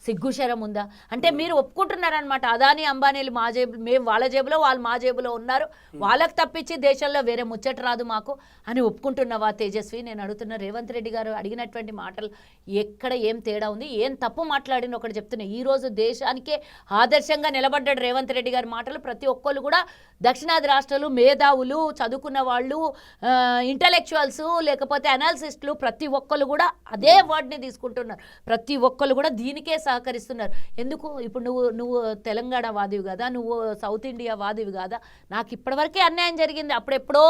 సిగ్గుశరం ఉందా? అంటే మీరు ఒప్పుకుంటున్నారనమాట, అదానీ అంబానీలు మా జేబు, మేము వాళ్ళ జేబులో, వాళ్ళు మా జేబులో ఉన్నారు, వాళ్ళకి తప్పించి దేశంలో వేరే ముచ్చట రాదు మాకు అని ఒప్పుకుంటున్నావా తేజస్వి? నేను అడుగుతున్న రేవంత్ రెడ్డి గారు అడిగినటువంటి మాటలు ఎక్కడ ఏం తేడా ఉంది, ఏం తప్పు మాట్లాడిన ఒకటి చెప్తున్నా. ఈరోజు దేశానికే ఆదర్శంగా నిలబడ్డాడు రేవంత్ రెడ్డి గారి మాటలు. ప్రతి ఒక్కళ్ళు కూడా దక్షిణాది రాష్ట్రాలు, మేధావులు, చదువుకున్న వాళ్ళు, ఇంటలెక్చువల్స్, లేకపోతే అనాలిసిస్టులు, ప్రతి ఒక్కళ్ళు కూడా అదే వర్డ్ని తీసుకుంటున్నారు. ప్రతి ఒక్కళ్ళు కూడా దీనికే సహకరిస్తున్నారు. ఎందుకు? ఇప్పుడు నువ్వు తెలంగాణ వాదివి కదా, నువ్వు సౌత్ ఇండియా వాదివి కదా, నాకు ఇప్పటివరకే అన్యాయం జరిగింది. అప్పుడెప్పుడో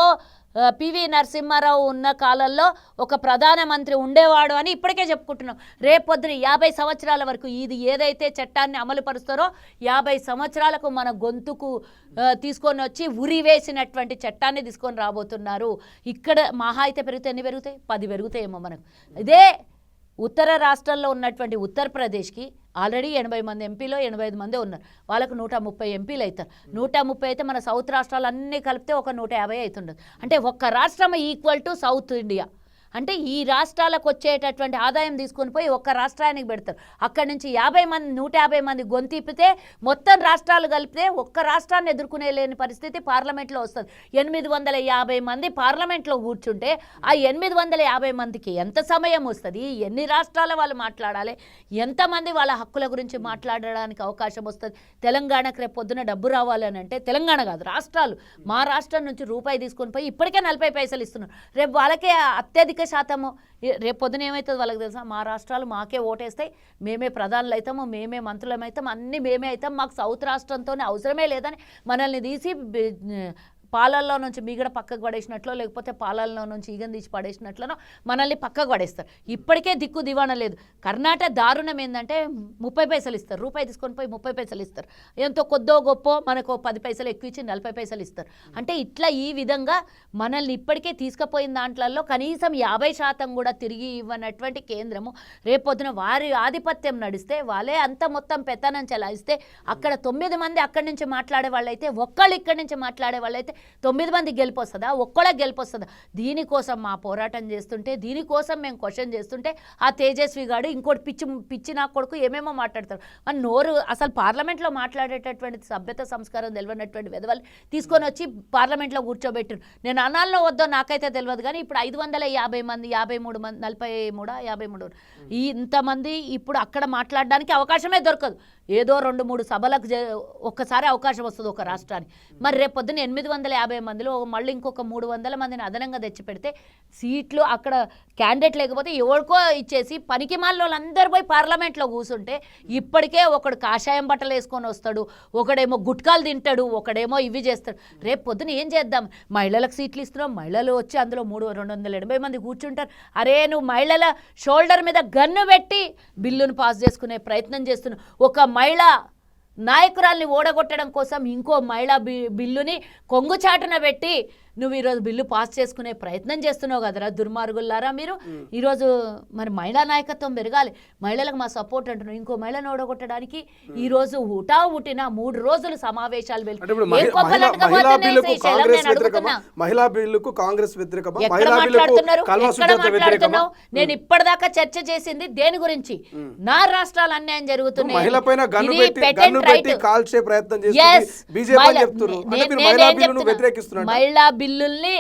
పివి నరసింహారావు ఉన్న కాలంలో ఒక ప్రధానమంత్రి ఉండేవాడు అని ఇప్పటికే చెప్పుకుంటున్నాం. రేపొద్దున 50 సంవత్సరాల వరకు ఇది ఏదైతే చట్టాన్ని అమలు పరుస్తారో 50 సంవత్సరాలకు మన గొంతుకు తీసుకొని వచ్చి ఉరి వేసినటువంటి చట్టాన్ని తీసుకొని రాబోతున్నారు. ఇక్కడ మహా అయితే పెరిగితే ఎన్ని పెరుగుతాయి? 10 పెరుగుతాయేమో మనకు. ఇదే ఉత్తర రాష్ట్రాల్లో ఉన్నటువంటి ఉత్తరప్రదేశ్కి ఆల్రెడీ 80 మంది ఎంపీలో 85 మందే ఉన్నారు. వాళ్ళకు 130 ఎంపీలు అవుతారు. 130 అయితే మన సౌత్ రాష్ట్రాలన్నీ కలిపితే ఒక 150 అవుతుండదు. అంటే ఒక్క రాష్ట్రం ఈక్వల్ టు సౌత్ ఇండియా. అంటే ఈ రాష్ట్రాలకు వచ్చేటటువంటి ఆదాయం తీసుకొని పోయి ఒక్క రాష్ట్రానికి పెడతారు. అక్కడి నుంచి 50 మంది 150 మంది గొంతిప్పితే మొత్తం రాష్ట్రాలు కలిపితే ఒక్క రాష్ట్రాన్ని ఎదుర్కొనే లేని పరిస్థితి పార్లమెంట్లో వస్తుంది. 850 మంది పార్లమెంట్లో కూర్చుంటే ఆ 850 మందికి ఎంత సమయం వస్తుంది? ఎన్ని రాష్ట్రాల వాళ్ళు మాట్లాడాలి? ఎంతమంది వాళ్ళ హక్కుల గురించి మాట్లాడడానికి అవకాశం వస్తుంది? తెలంగాణకు రేపు పొద్దున డబ్బు రావాలని అంటే, తెలంగాణ కాదు రాష్ట్రాలు, మా రాష్ట్రం నుంచి రూపాయి తీసుకొని పోయి ఇప్పటికే 40 పైసలు ఇస్తున్నారు. రేపు వాళ్ళకే అత్యధిక శాతము రేపు పొద్దున ఏమవుతుంది వాళ్ళకి తెలుసా? మా రాష్ట్రాలు మాకే ఓటేస్తాయి, మేమే ప్రధానులు అవుతాము, మేమే మంత్రులం అవుతాం, అన్నీ మేమే అవుతాం, మాకు సౌత్ రాష్ట్రంతోనే అవసరమే లేదని మనల్ని తీసి పాలల్లో నుంచి మీగడ పక్కకు పడేసినట్లో, లేకపోతే పాలల్లో నుంచి ఈగను తీసి పడేసినట్లనో మనల్ని పక్కకు పడేస్తారు. ఇప్పటికే దిక్కు దివాణం లేదు. కర్ణాటక దారుణం ఏంటంటే 30 పైసలు ఇస్తారు, రూపాయి తీసుకొని పోయి 30 పైసలు ఇస్తారు. ఎంతో కొద్దో గొప్ప మనకు 10 పైసలు ఎక్కువ ఇచ్చి 40 పైసలు ఇస్తారు. అంటే ఇట్లా ఈ విధంగా మనల్ని ఇప్పటికే తీసుకుపోయిన దాంట్లలో కనీసం 50% కూడా తిరిగి ఇవ్వనటువంటి కేంద్రము రేపొద్దున వారి ఆధిపత్యం నడిస్తే, వాళ్ళే అంత మొత్తం పెత్తనం చెలాయిస్తే, అక్కడ 9 మంది అక్కడి నుంచి మాట్లాడే వాళ్ళైతే, ఒక్కళ్ళు ఇక్కడి నుంచి మాట్లాడే వాళ్ళైతే 9 మంది గెలిపొస్తుందా? ఒక్కళ్ళకి గెలిపొస్తుందా? దీనికోసం మా పోరాటం చేస్తుంటే, దీనికోసం మేము క్వశ్చన్ చేస్తుంటే ఆ తేజస్వి గాడు ఇంకోటి పిచ్చి నా కొడుకు ఏమేమో మాట్లాడతారు. మన నోరు అసలు పార్లమెంట్లో మాట్లాడేటటువంటి సభ్యత సంస్కారం తెలియనటువంటి వెధవలు తీసుకొని వచ్చి పార్లమెంట్లో కూర్చోబెట్టారు. నేను అనాల్లో వద్దో నాకైతే తెలియదు, కానీ ఇప్పుడు 550 మంది 53 మంది 53 ఇంతమంది ఇప్పుడు అక్కడ మాట్లాడడానికి అవకాశమే దొరకదు. ఏదో 2-3 సభలకు ఒక్కసారి అవకాశం వస్తుంది ఒక రాష్ట్రానికి. మరి రేపు పొద్దున్న 850 మందిలో మళ్ళీ ఇంకొక 300 మందిని అదనంగా తెచ్చిపెడితే సీట్లు అక్కడ క్యాండిడేట్ లేకపోతే ఎవరికో ఇచ్చేసి పనికి మాలిన వాళ్ళందరూ పోయి పార్లమెంట్లో కూర్చుంటే, ఇప్పటికే ఒకడు కాషాయం బట్టలు వేసుకొని వస్తాడు, ఒకడేమో గుట్కాలు తింటాడు, ఒకడేమో ఇవి చేస్తాడు. రేపు పొద్దున ఏం చేద్దాం? మహిళలకు సీట్లు ఇస్తున్నాం, మహిళలు వచ్చి అందులో 280 మంది కూర్చుంటారు. అరే నువ్వు మహిళల షోల్డర్ మీద గన్ను పెట్టి బిల్లును పాస్ చేసుకునే ప్రయత్నం చేస్తున్నావు. ఒక మహిళ నాయకురాల్ని ఓడగొట్టడం కోసం ఇంకో మహిళా బిల్లుని కొంగుచాటున పెట్టి నువ్వు ఈరోజు బిల్లు పాస్ చేసుకునే ప్రయత్నం చేస్తున్నావు కదరా దుర్మార్గులారా మీరు. ఈరోజు మరి మహిళా నాయకత్వం పెరగాలి, మహిళలకు మా సపోర్ట్ అంటున్నావు. ఇంకో మహిళను ఓడగొట్టడానికి ఈరోజు ఉట్టిన 3 రోజులు సమావేశాలు మాట్లాడుతున్నావు. నేను ఇప్పటిదాకా చర్చ చేసింది దేని గురించి? నా రాష్ట్రాలు అన్యాయం జరుగుతున్నాయి, మహిళా బిల్లుల్ని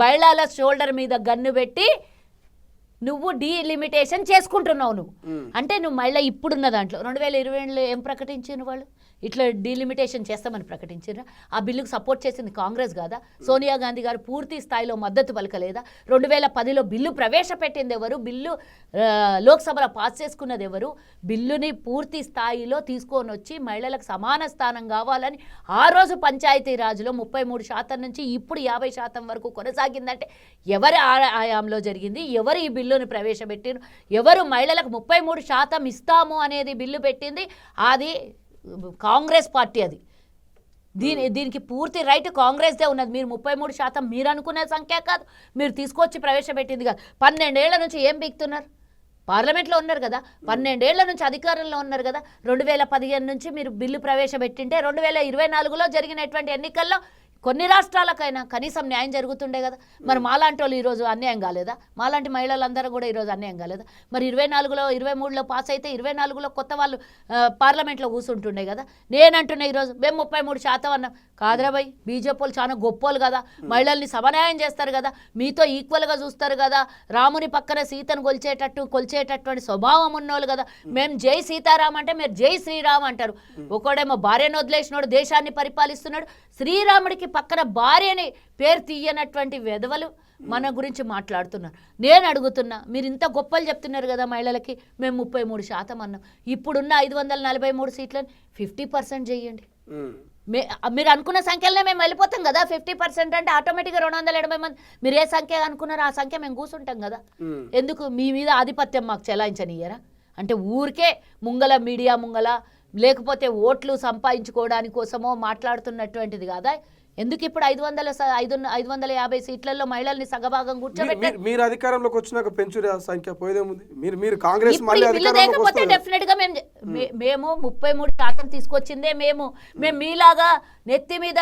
మహిళల షోల్డర్ మీద గన్ను పెట్టి నువ్వు డీలిమిటేషన్ చేసుకుంటున్నావు. నువ్వు అంటే నువ్వు మళ్ళీ ఇప్పుడున్న దాంట్లో 2020లో ఏం ప్రకటించారు వాళ్ళు? ఇట్లా డీలిమిటేషన్ చేస్తామని ప్రకటించారా? ఆ బిల్లుకు సపోర్ట్ చేసింది కాంగ్రెస్ కాదా? సోనియా గాంధీ గారు పూర్తి స్థాయిలో మద్దతు పలకలేదా? 2010లో బిల్లు ప్రవేశపెట్టింది ఎవరు? బిల్లు లోక్సభలో పాస్ చేసుకున్నది ఎవరు? బిల్లుని పూర్తి స్థాయిలో తీసుకొని వచ్చి మహిళలకు సమాన స్థానం కావాలని ఆ రోజు పంచాయతీరాజ్లో 33% నుంచి ఇప్పుడు 50% వరకు కొనసాగిందంటే ఎవరి ఆయాంలో జరిగింది? ఎవరు ఈ బిల్లుని ప్రవేశపెట్టిరు? ఎవరు మహిళలకు 33% ఇస్తాము అనేది బిల్లు పెట్టింది? అది కాంగ్రెస్ పార్టీ. అది దీనికి పూర్తి రైట్ కాంగ్రెస్దే ఉన్నది. మీరు 33% మీరు అనుకునే సంఖ్య కాదు, మీరు తీసుకొచ్చి ప్రవేశపెట్టింది కాదు. 12 ఏళ్ల నుంచి ఏం బిగుతున్నారు? పార్లమెంట్లో ఉన్నారు కదా, 12 ఏళ్ల నుంచి అధికారంలో ఉన్నారు కదా. 2015 నుంచి మీరు బిల్లు ప్రవేశపెట్టింటే 2024లో జరిగినటువంటి ఎన్నికల్లో కొన్ని రాష్ట్రాలకైనా కనీసం న్యాయం జరుగుతుండే కదా. మరి మాలాంటి వాళ్ళు ఈరోజు అన్యాయం కాలేదా? మాలాంటి మహిళలందరూ కూడా ఈరోజు అన్యాయం కాలేదా? మరి 24లో 23లో పాస్ అయితే 24లో కొత్త వాళ్ళు పార్లమెంట్లో కూర్చుంటుండే కదా. నేనంటున్నా ఈరోజు మేము 33% అన్నాం. కాదురా భయ్, బీజేపీ వాళ్ళు చాలా గొప్పోళ్ళు కదా, మహిళల్ని సమన్యాయం చేస్తారు కదా, మీతో ఈక్వల్గా చూస్తారు కదా, రాముని పక్కన సీతను కొల్చేటటువంటి స్వభావం ఉన్నోళ్ళు కదా. మేము జై సీతారాం అంటే మీరు జై శ్రీరామ్ అంటారు. ఒకడేమో భార్యను వదిలేసినాడు దేశాన్ని పరిపాలిస్తున్నాడు, శ్రీరాముడికి పక్కన భార్యని పేరు తీయనటువంటి వెధవలు మన గురించి మాట్లాడుతున్నారు. నేను అడుగుతున్నా, మీరు ఇంత గొప్పలు చెప్తున్నారు కదా మహిళలకి, మేము 33% అన్నాం. ఇప్పుడున్న 543 సీట్లని 50% చేయండి. మీరు అనుకున్న సంఖ్యలనే మేము వెళ్ళిపోతాం కదా. 50% అంటే ఆటోమేటిక్గా 280 మంది. మీరు ఏ సంఖ్య అనుకున్నారో ఆ సంఖ్య మేము కూర్చుంటాం కదా. ఎందుకు మీ మీద ఆధిపత్యం మాకు చెలాయించనియ్యరా? అంటే ఊరికే మీడియా ముంగల లేకపోతే ఓట్లు సంపాదించుకోవడానికి కోసమో మాట్లాడుతున్నటువంటిది కాదా? ఎందుకు ఇప్పుడు 550 సీట్లలో మహిళల్ని సగభాగం కూర్చోబెట్టారు? మీరు అధికారంలోకి వచ్చినాక పెంచుడే సంఖ్య పోయేదేముంది? మీరు కాంగ్రెస్ లేకపోతే డెఫినెట్ గా మేము 33% తీసుకొచ్చిందే మేము మీలాగా నెత్తి మీద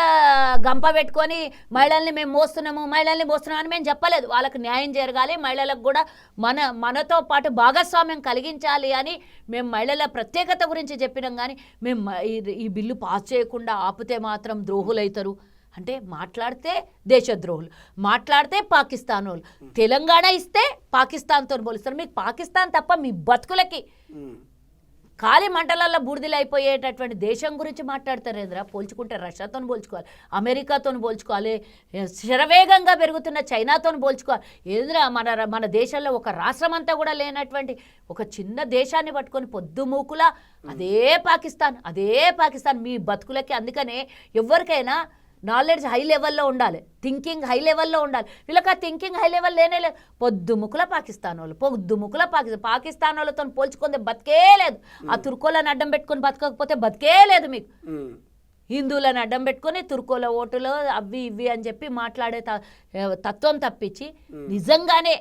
గంప పెట్టుకొని మహిళల్ని మేము మోస్తున్నాము అని మేము చెప్పలేదు. వాళ్ళకి న్యాయం జరగాలి, మహిళలకు కూడా మనతో పాటు భాగస్వామ్యం కలిగించాలి అని మేము మహిళల ప్రత్యేకత గురించి చెప్పినాం. కానీ మేము ఈ బిల్లు పాస్ చేయకుండా ఆపితే మాత్రం ద్రోహులైతారు అంటే మాట్లాడితే దేశద్రోహులు, మాట్లాడితే పాకిస్తాన్ వాళ్ళు. తెలంగాణ ఇస్తే పాకిస్తాన్తో పోలిస్తారు. మీకు పాకిస్తాన్ తప్ప మీ బతుకులకి ఖాళీ మంటలల్లో బూడిదలైపోయేటటువంటి దేశం గురించి మాట్లాడతారేంద్రా? పోల్చుకుంటే రష్యాతో పోల్చుకోవాలి, అమెరికాతో పోల్చుకోవాలి, శరవేగంగా పెరుగుతున్న చైనాతో పోల్చుకోవాలి. ఏంద్రా మన దేశంలో ఒక రాష్ట్రం అంతా కూడా లేనటువంటి ఒక చిన్న దేశాన్ని పట్టుకొని పొద్దుమూకులా అదే పాకిస్తాన్ మీ బతుకులకి. అందుకనే ఎవరికైనా నాలెడ్జ్ హై లెవెల్లో ఉండాలి, థింకింగ్ హై లెవెల్లో ఉండాలి. వీళ్ళకి ఆ థింకింగ్ హై లెవెల్ లేనే లేదు. పొద్దుముకుల పాకిస్తాన్ వాళ్ళతో పోల్చుకుంటే బతికే లేదు. ఆ తుర్కోలను అడ్డం పెట్టుకొని బతకకపోతే బతికే లేదు మీకు. హిందువులను అడ్డం పెట్టుకొని తుర్కోల ఓటులు అవి ఇవి అని చెప్పి మాట్లాడే తత్వం తప్పించి నిజంగానే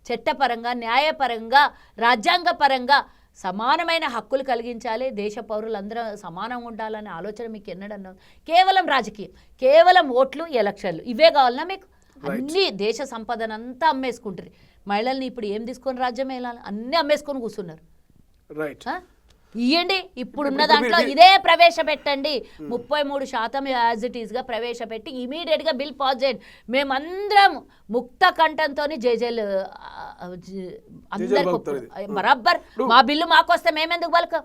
చట్టపరంగా, న్యాయపరంగా, రాజ్యాంగపరంగా సమానమైన హక్కులు కలిగించాలి, దేశ పౌరులందరూ సమానంగా ఉండాలనే ఆలోచన మీకు ఎన్నడన్నా? కేవలం రాజకీయం, కేవలం ఓట్లు, ఎలక్షన్లు ఇవే కావాలన్నా మీకు? అన్ని దేశ సంపదనంతా అమ్మేసుకుంటారు. మహిళల్ని ఇప్పుడు ఏం తీసుకొని రాజ్యం వెళ్ళాలి? అన్నీ అమ్మేసుకొని కూర్చున్నారు. ఇవ్వండి, ఇప్పుడున్న దాంట్లో ఇదే ప్రవేశపెట్టండి. 33% యాజ్ ఇట్ ఈస్గా ప్రవేశపెట్టి ఇమీడియట్గా బిల్ పాస్ చేయండి. మేమందరం ముక్త కంఠంతో జైలు అందరికి బరాబర్. మా బిల్లు మాకొస్తే మేమెందుకు బలక?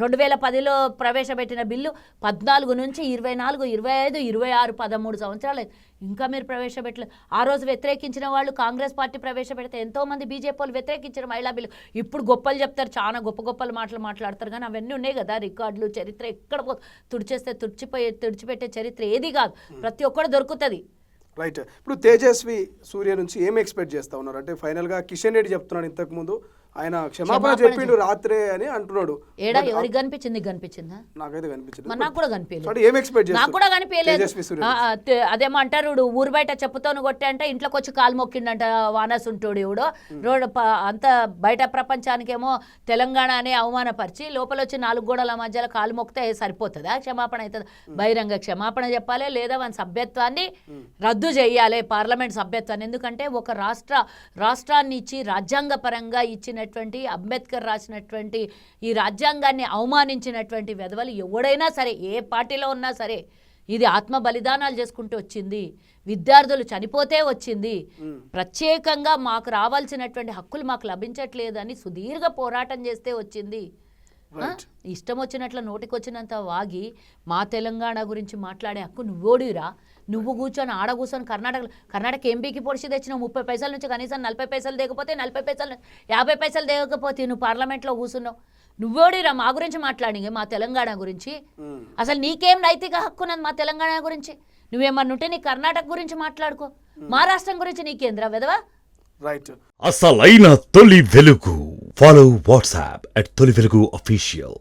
2010లో ప్రవేశపెట్టిన బిల్లు 14 నుంచి 24, 25, 26, 13 సంవత్సరాలు ఇంకా మీరు ప్రవేశపెట్టలేదు. ఆ రోజు వ్యతిరేకించిన వాళ్ళు కాంగ్రెస్ పార్టీ ప్రవేశపెడితే ఎంతోమంది బీజేపీ వాళ్ళు వ్యతిరేకించిన మహిళా బిల్లు. ఇప్పుడు గొప్పలు చెప్తారు, చాలా గొప్ప మాటలు మాట్లాడతారు, కానీ అవన్నీ ఉన్నాయి కదా రికార్డులు, చరిత్ర. ఎక్కడ తుడిచిపెట్టే చరిత్ర ఏది కాదు, ప్రతి ఒక్కటి దొరుకుతుంది. రైట్. ఇప్పుడు తేజస్వి సూర్య నుంచి ఏం ఎక్స్పెక్ట్ చేస్తా ఉన్నారు? అంటే ఫైనల్గా కిషన్ రెడ్డి చెప్తున్నాడు, ఇంతకుముందు ఆయన క్షమాపణ చెప్పిండు రాత్రే అని అంటున్నాడు. ఏడా ఎవరికి కనిపించింది? కనిపించిందా? నాకైతే కనిపించింది. నాకు కూడా కనిపించలేదు. ఏం ఎక్స్పెక్ట్ చేస్తారు? నాకు కూడా కనిపించలేదు. అదేమంటారు, ఊరు బయట చెప్పుతోను కొట్టే అంటే ఇంట్లోకి వచ్చి కాలు మొక్కిండంట వానసుంటోడు. ఇవిడు రోడ్డు అంత బయట ప్రపంచానికేమో తెలంగాణ అనే అవమానపరిచి లోపల వచ్చి 4 గోడల మధ్యలో కాలు మొక్కితే సరిపోతుందా? క్షమాపణ అవుతుంది? బహిరంగ క్షమాపణ చెప్పాలి, లేదా మన సభ్యత్వాన్ని రద్దు చేయాలి, పార్లమెంట్ సభ్యత్వాన్ని. ఎందుకంటే ఒక రాష్ట్రాన్ని ఇచ్చి రాజ్యాంగపరంగా ఇచ్చిన అంబేద్కర్ రాసినటువంటి ఈ రాజ్యాంగాన్ని అవమానించినటువంటి వెధవలు ఎవడైనా సరే, ఏ పార్టీలో ఉన్నా సరే, ఇది ఆత్మ బలిదానాలు చేసుకుంటూ వచ్చింది, విద్యార్థులు చనిపోతే వచ్చింది, ప్రత్యేకంగా మాకు రావాల్సినటువంటి హక్కులు మాకు లభించట్లేదని సుదీర్ఘ పోరాటం చేస్తే వచ్చింది. ఇష్టం వచ్చినట్లు నోటికొచ్చినంత వాగి మా తెలంగాణ గురించి మాట్లాడే హక్కు నువ్వోడిరా? నువ్వు కూర్చొని ఆడ కూర్చొని కర్ణాటక ఎంపీకి పొడిచి తెచ్చిన 30 పైసల నుంచి కనీసం 40 పైసలు దిగకపోతే, 40 పైసలు 50 పైసలు దిగకపోతే నువ్వు పార్లమెంట్లో కూర్చున్నావు. నువ్వోడిరా మా గురించి మాట్లాడి, మా తెలంగాణ గురించి? అసలు నీకేం నైతిక హక్కు ఉన్నది మా తెలంగాణ గురించి? నువ్వేమన్నా ఉంటే నీ కర్ణాటక గురించి మాట్లాడుకో, మా రాష్ట్రం గురించి నీకేంద్రా వెదవా? రైట్. అసలైన తొలి వెలుగు. ఫాలో వాట్సాప్ @తొలి వెలుగు official.